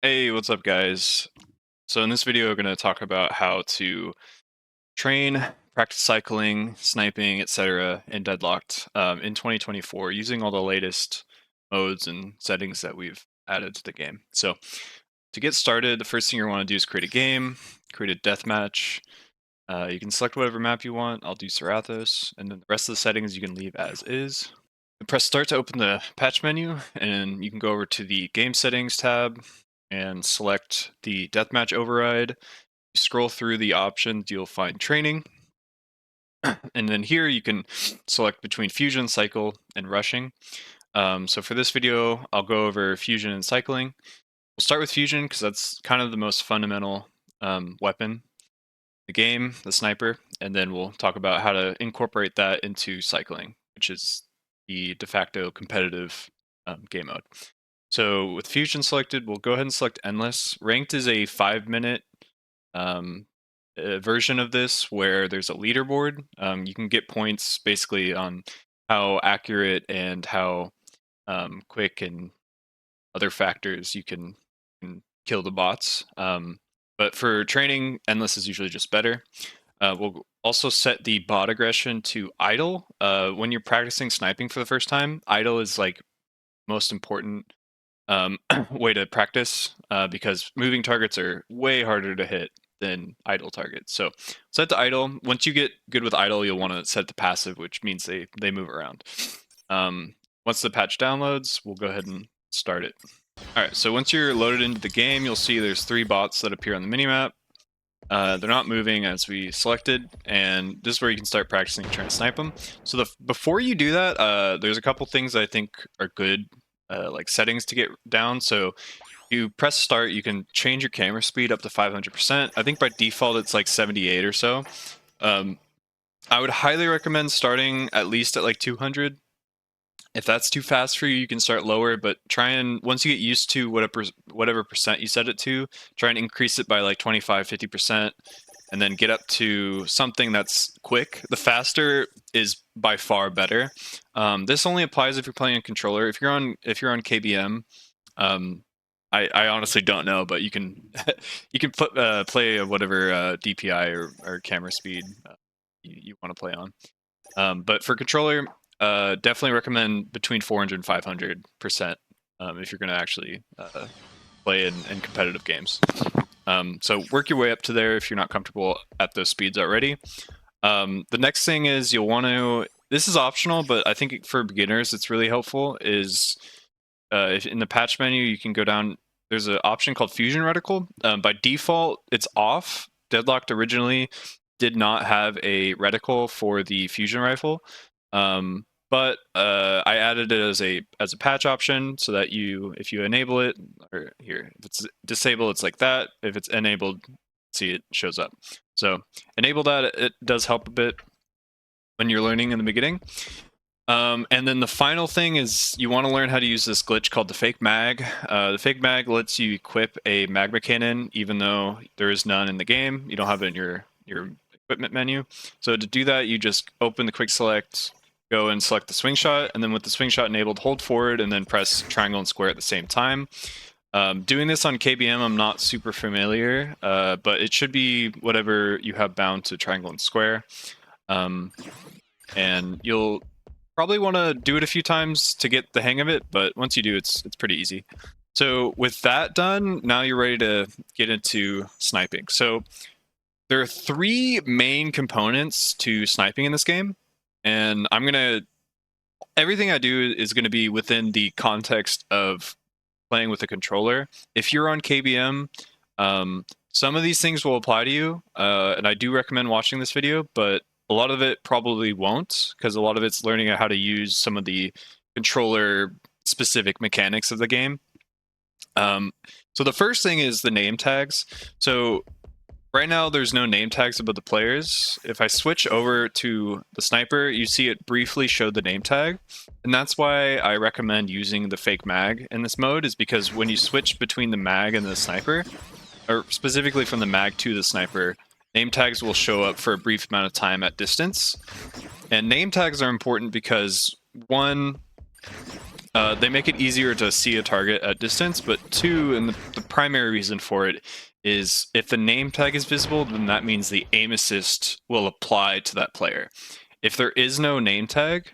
Hey, what's up, guys? So in this video, we're going to talk about how to train, practice cycling, sniping, etc. in Deadlocked in 2024 using all the latest modes and settings that we've added to the game. So to get started, the first thing you want to do is create a game, create a deathmatch. You can select whatever map you want. I'll do Sarathos, and then the rest of the settings you can leave as is. Press start to open the patch menu, and you can go over to the game settings tab and select the deathmatch override. You scroll through the options, you'll find training. And then here you can select between fusion, cycle, and rushing. So for this video, I'll go over fusion and cycling. We'll start with fusion because that's kind of the most fundamental weapon, the game, the sniper, and then we'll talk about how to incorporate that into cycling, which is the de facto competitive game mode. So with fusion selected, we'll go ahead and select endless. Ranked is a 5-minute version of this where there's a leaderboard. You can get points basically on how accurate and how quick and other factors you can kill the bots. But for training, endless is usually just better. We'll also set the bot aggression to idle. When you're practicing sniping for the first time, idle is like most important way to practice because moving targets are way harder to hit than idle targets. So set to idle. Once you get good with idle, you'll want to set to passive, which means they move around. Once the patch downloads, we'll go ahead and start it. All right, so once you're loaded into the game, you'll see there's 3 bots that appear on the minimap. They're not moving as we selected, and this is where you can start practicing trying to snipe them. So before you do that, there's a couple things I think are good like settings to get down. So you press start, you can change your camera speed up to 500%. I think by default it's like 78 or so. I would highly recommend starting at least at like 200. If that's too fast for you, you can start lower, but try and once you get used to whatever percent you set it to, try and increase it by like 25, 50%, and then get up to something that's quick. The faster is by far better. This only applies if you're playing a controller. If you're on KBM, I honestly don't know, but you can you can play whatever DPI or camera speed you want to play on. But for controller, definitely recommend between 400 and 500% if you're going to actually play in competitive games. So work your way up to there if you're not comfortable at those speeds already. The next thing is you'll want to, this is optional, but I think for beginners it's really helpful, is if in the patch menu you can go down, there's an option called Fusion Reticle. By default, it's off. Deadlocked originally did not have a reticle for the fusion rifle. But I added it as a patch option so that if you enable it, or here, if it's disabled, it's like that. If it's enabled, see, it shows up. So enable that, it does help a bit when you're learning in the beginning. And then the final thing is you want to learn how to use this glitch called the fake mag. The fake mag lets you equip a magma cannon even though there is none in the game. You don't have it in your equipment menu. So to do that, you just open the quick select, go and select the swing shot, and then with the swing shot enabled, hold forward and then press triangle and square at the same time. Doing this on KBM, I'm not super familiar, but it should be whatever you have bound to triangle and square. And you'll probably want to do it a few times to get the hang of it, but once you do, it's pretty easy. So with that done, now you're ready to get into sniping. So there are 3 main components to sniping in this game, and everything I do is going to be within the context of playing with a controller. If you're on KBM, some of these things will apply to you, and I do recommend watching this video, but a lot of it probably won't, because a lot of it's learning how to use some of the controller-specific mechanics of the game. So the first thing is the name tags. So right now, there's no name tags above the players. If I switch over to the sniper, you see it briefly showed the name tag. And that's why I recommend using the fake mag in this mode, is because when you switch between the mag and the sniper, or specifically from the mag to the sniper, name tags will show up for a brief amount of time at distance. And name tags are important because, one, They make it easier to see a target at distance, but two, and the primary reason for it is if the name tag is visible, then that means the aim assist will apply to that player. If there is no name tag,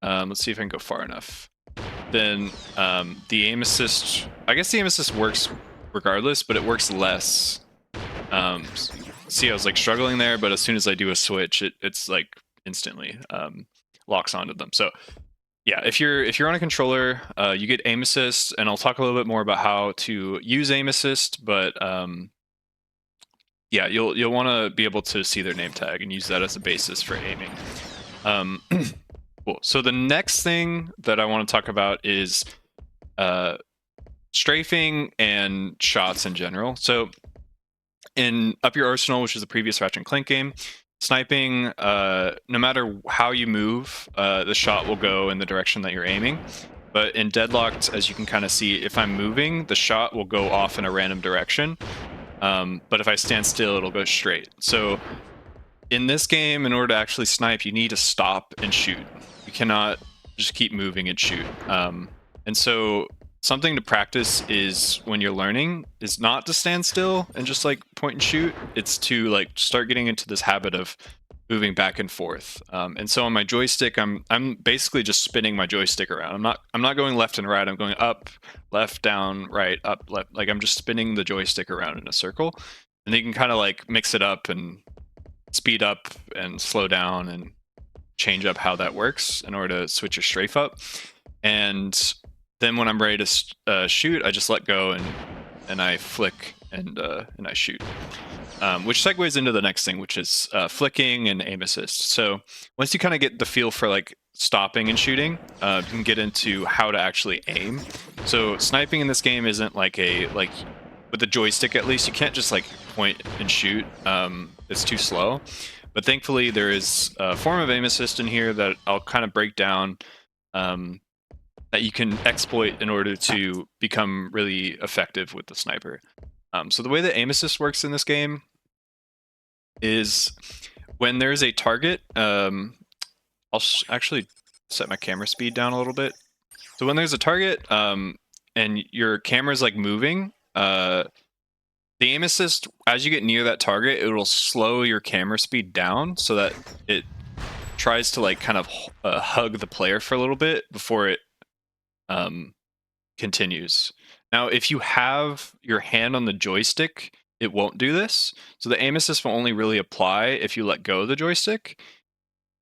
let's see if I can go far enough, then the aim assist, I guess the aim assist works regardless, but it works less. See, I was like struggling there, but as soon as I do a switch, it's like instantly locks onto them. So yeah, if you're on a controller, you get aim assist, and I'll talk a little bit more about how to use aim assist. But yeah, you'll want to be able to see their name tag and use that as a basis for aiming. Cool. So the next thing that I want to talk about is strafing and shots in general. So in Up Your Arsenal, which is the previous Ratchet and Clank game, sniping, no matter how you move, the shot will go in the direction that you're aiming. But in Deadlocked, as you can kind of see, if I'm moving, the shot will go off in a random direction. But if I stand still, it'll go straight. So in this game, in order to actually snipe, you need to stop and shoot. You cannot just keep moving and shoot. And so something to practice is, when you're learning, is not to stand still and just like point and shoot. It's to like start getting into this habit of moving back and forth. And so on my joystick, I'm basically just spinning my joystick around. I'm not going left and right. I'm going up, left, down, right, up, left. Like I'm just spinning the joystick around in a circle. And then you can kind of like mix it up and speed up and slow down and change up how that works in order to switch your strafe up. And then when I'm ready to shoot, I just let go and I flick and I shoot. Which segues into the next thing, which is flicking and aim assist. So once you kind of get the feel for like stopping and shooting, you can get into how to actually aim. So sniping in this game isn't like with the joystick, at least, you can't just like point and shoot. It's too slow. But thankfully there is a form of aim assist in here that I'll kind of break down, that you can exploit in order to become really effective with the sniper. So the way that aim assist works in this game is when there's a target, I'll actually set my camera speed down a little bit. So when there's a target and your camera's like moving, the aim assist, as you get near that target, it will slow your camera speed down so that it tries to like kind of hug the player for a little bit before it continues. Now, if you have your hand on the joystick, it won't do this. So the aim assist will only really apply if you let go of the joystick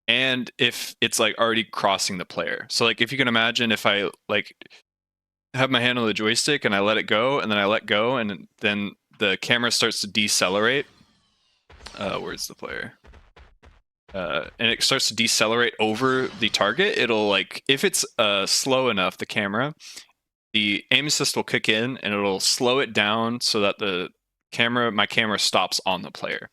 and if it's like already crossing the player. So like if you can imagine, if I like have my hand on the joystick and I let it go and then I let go and then the camera starts to decelerate. Where's the player? And it starts to decelerate over the target. It'll like, if it's slow enough, the camera, the aim assist will kick in and it'll slow it down so that my camera stops on the player.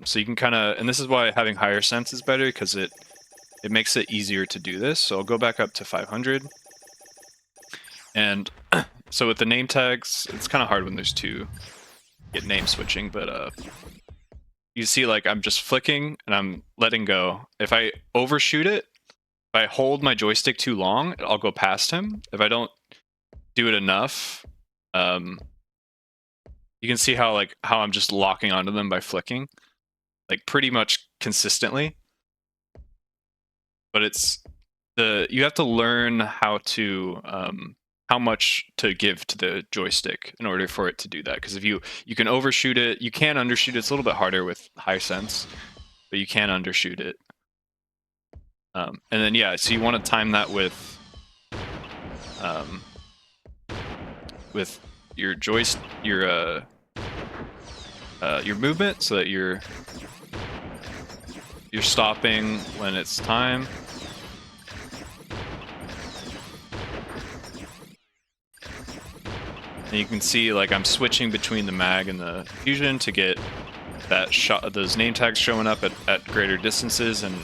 So you can kind of, and this is why having higher sense is better, because it makes it easier to do this. So I'll go back up to 500. And so with the name tags, it's kind of hard when there's two, get name switching, but you see like I'm just flicking and I'm letting go. If I overshoot it, if I hold my joystick too long, I'll go past him. If I don't do it enough, you can see how I'm just locking onto them by flicking, like pretty much consistently. But you have to learn how much to give to the joystick in order for it to do that. Because if you can overshoot it, you can undershoot it. It's a little bit harder with high sense, but you can undershoot it. And then yeah, so you want to time that with your your movement, so that you're stopping when it's time. And you can see like I'm switching between the mag and the fusion to get that shot, those name tags showing up at greater distances, and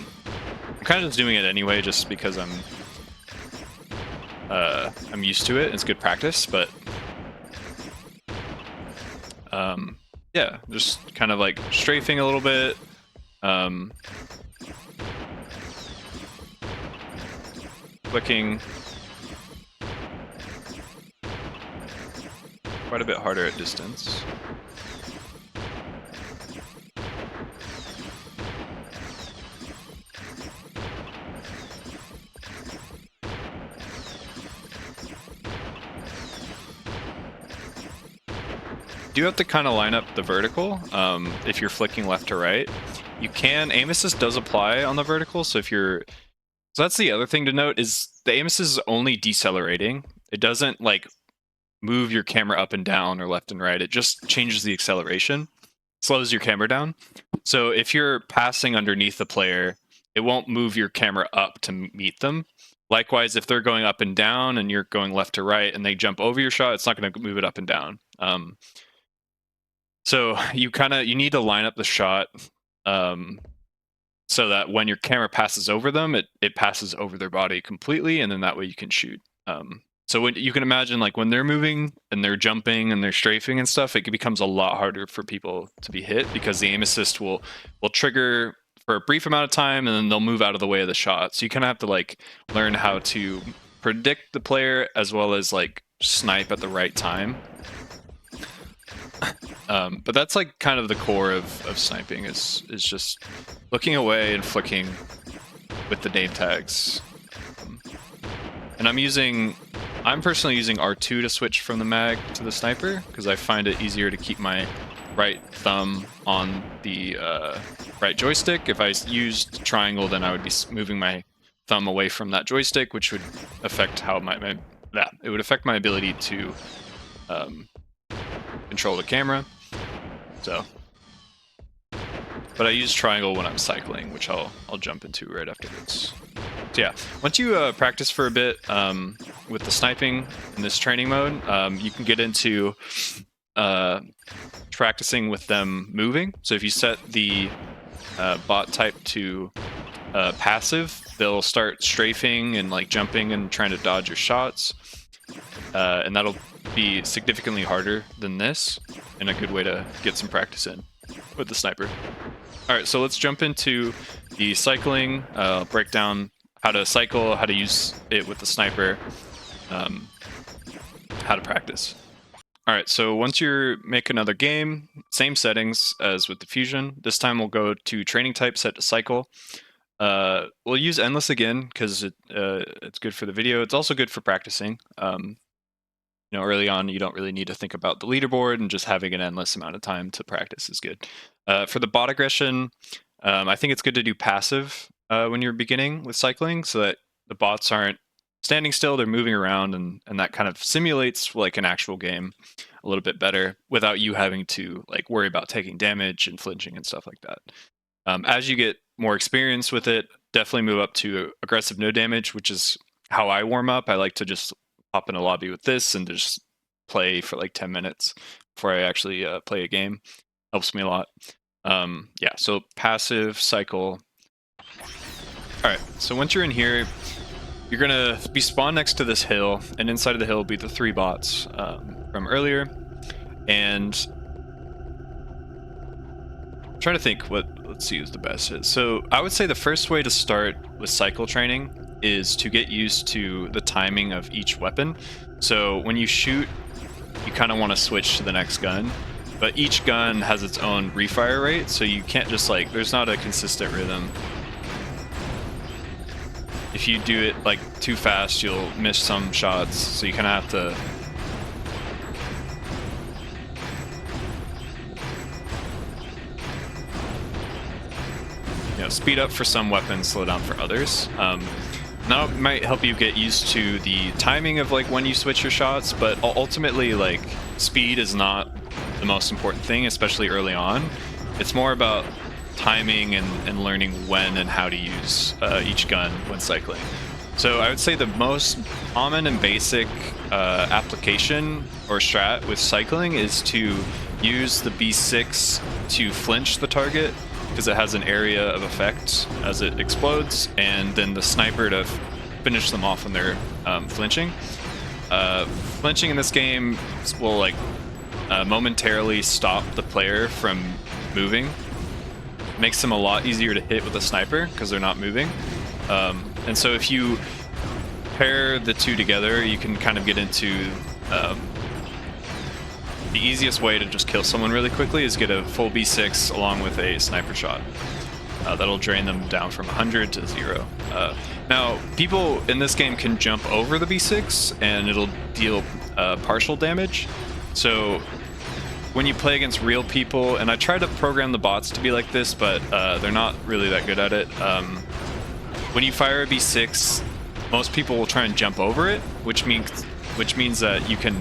I'm kind of just doing it anyway just because I'm used to it. It's good practice, but yeah, just kind of like strafing a little bit. Clicking, quite a bit harder at distance. You do have to kind of line up the vertical if you're flicking left to right. You can, aim assist does apply on the vertical, so if you're, so that's the other thing to note is the aim assist is only decelerating. It doesn't like move your camera up and down or left and right. It just changes the acceleration, slows your camera down. So if you're passing underneath the player, it won't move your camera up to meet them. Likewise, if they're going up and down and you're going left to right and they jump over your shot, it's not going to move it up and down. So you need to line up the shot so that when your camera passes over them, it passes over their body completely, and then that way you can shoot. So when you can imagine, like when they're moving and they're jumping and they're strafing and stuff, it becomes a lot harder for people to be hit because the aim assist will trigger for a brief amount of time and then they'll move out of the way of the shot. So you kind of have to like learn how to predict the player as well as like snipe at the right time. But that's like kind of the core of sniping is just looking away and flicking with the name tags. And I'm personally using R2 to switch from the mag to the sniper because I find it easier to keep my right thumb on the right joystick. If I used triangle, then I would be moving my thumb away from that joystick, which would affect how it would affect my ability to control the camera. So, but I use triangle when I'm cycling, which I'll jump into right afterwards. So yeah, once you practice for a bit with the sniping in this training mode, you can get into practicing with them moving. So if you set the bot type to passive, they'll start strafing and like jumping and trying to dodge your shots, and that'll be significantly harder than this, and a good way to get some practice in with the sniper. All right, so let's jump into the cycling, break down how to cycle, how to use it with the sniper, how to practice. All right, so once you make another game, same settings as with Diffusion. This time we'll go to training type set to cycle. We'll use endless again because it's good for the video. It's also good for practicing. Early on, you don't really need to think about the leaderboard, and just having an endless amount of time to practice is good. For the bot aggression, I think it's good to do passive when you're beginning with cycling, so that the bots aren't standing still, they're moving around, and that kind of simulates like an actual game a little bit better without you having to like worry about taking damage and flinching and stuff like that. As you get more experience with it, definitely move up to aggressive no damage, which is how I warm up. I like to just hop in a lobby with this and just play for like 10 minutes before I actually play a game. Helps me a lot. Yeah, so passive, cycle. All right, so once you're in here, you're gonna be spawned next to this hill, and inside of the hill will be the 3 bots from earlier. And I'm trying to think let's see who's the best is. So I would say the first way to start with cycle training is to get used to the timing of each weapon. So when you shoot, you kind of want to switch to the next gun, but each gun has its own refire rate, so you can't just like, there's not a consistent rhythm. If you do it like too fast, you'll miss some shots, so you kind of have to speed up for some weapons, slow down for others. That might help you get used to the timing of like when you switch your shots, but ultimately like speed is not the most important thing, especially early on. It's more about timing and learning when and how to use each gun when cycling. So I would say the most common and basic application or strat with cycling is to use the B6 to flinch the target, because it has an area of effect as it explodes, and then the sniper to finish them off when they're flinching. Flinching in this game will like momentarily stop the player from moving. It makes them a lot easier to hit with a sniper because they're not moving. And so if you pair the two together, you can kind of get into the easiest way to just kill someone really quickly is get a full B6 along with a sniper shot. That'll drain them down from 100 to 0. Now, people in this game can jump over the B6 and it'll deal partial damage. So when you play against real people, and I try to program the bots to be like this, but they're not really that good at it. When you fire a B6, most people will try and jump over it, which means that you can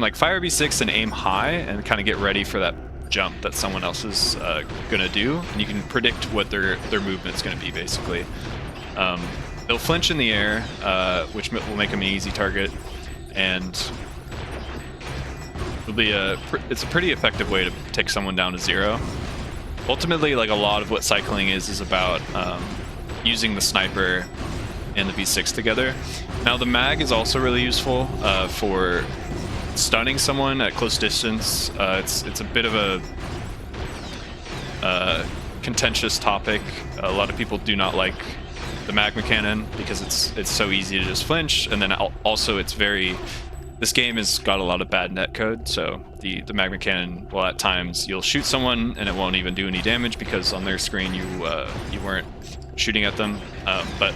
like fire a B6 and aim high and kind of get ready for that jump that someone else is gonna do, and you can predict what their movement's gonna be basically. They'll flinch in the air, which will make them an easy target, and it'll be it's a pretty effective way to take someone down to 0. Ultimately, like a lot of what cycling is about using the sniper and the B6 together. Now the mag is also really useful for stunning someone at close distance. It's a bit of a contentious topic. A lot of people do not like the magma cannon because it's so easy to just flinch, and then also this game has got a lot of bad netcode, so the magma cannon, well, at times you'll shoot someone and it won't even do any damage because on their screen you weren't shooting at them. But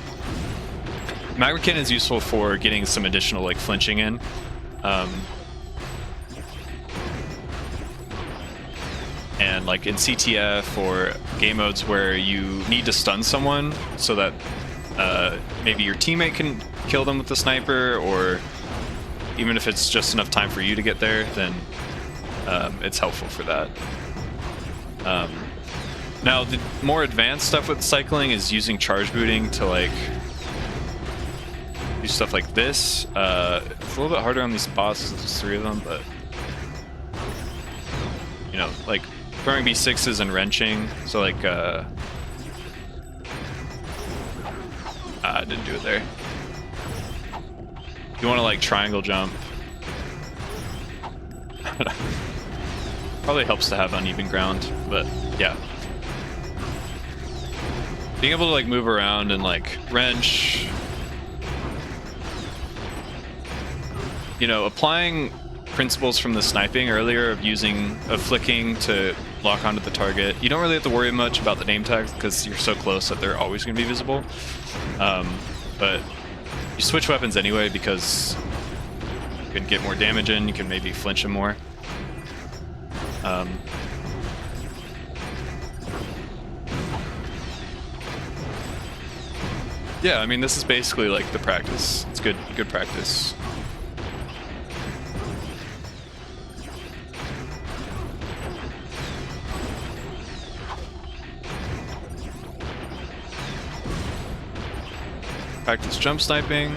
magma cannon is useful for getting some additional like flinching in. And like in CTF or game modes where you need to stun someone so that maybe your teammate can kill them with the sniper, or even if it's just enough time for you to get there, then it's helpful for that. Now the more advanced stuff with cycling is using charge booting to like do stuff like this. It's a little bit harder on these bots, there's 3 of them, but you know, like throwing B6s and wrenching. So like I didn't do it there. You want to like triangle jump. Probably helps to have uneven ground, but yeah. Being able to like move around and like wrench, you know, applying principles from the sniping earlier of flicking to lock onto the target. You don't really have to worry much about the name tags because you're so close that they're always going to be visible. But you switch weapons anyway because you can get more damage in, you can maybe flinch them more. Yeah, I mean, this is basically like the practice. It's good practice. Practice jump sniping.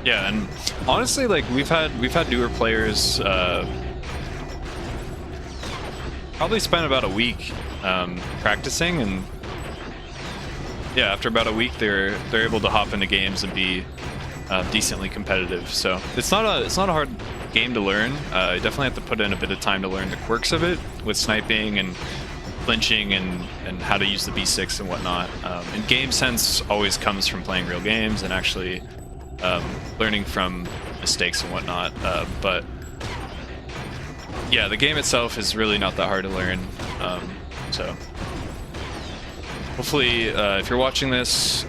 Yeah, and honestly, like we've had newer players probably spent about a week practicing, and yeah, after about a week they're able to hop into games and be decently competitive. So it's not a hard game to learn. You definitely have to put in a bit of time to learn the quirks of it with sniping and flinching and how to use the B6 and whatnot. And game sense always comes from playing real games and actually learning from mistakes and whatnot. But yeah, the game itself is really not that hard to learn. So hopefully, if you're watching this,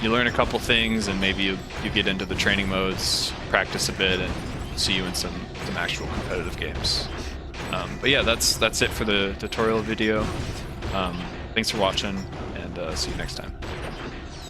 you learn a couple things and maybe you get into the training modes, practice a bit, and see you in some actual competitive games. But yeah, that's it for the tutorial video. Thanks for watching, and see you next time.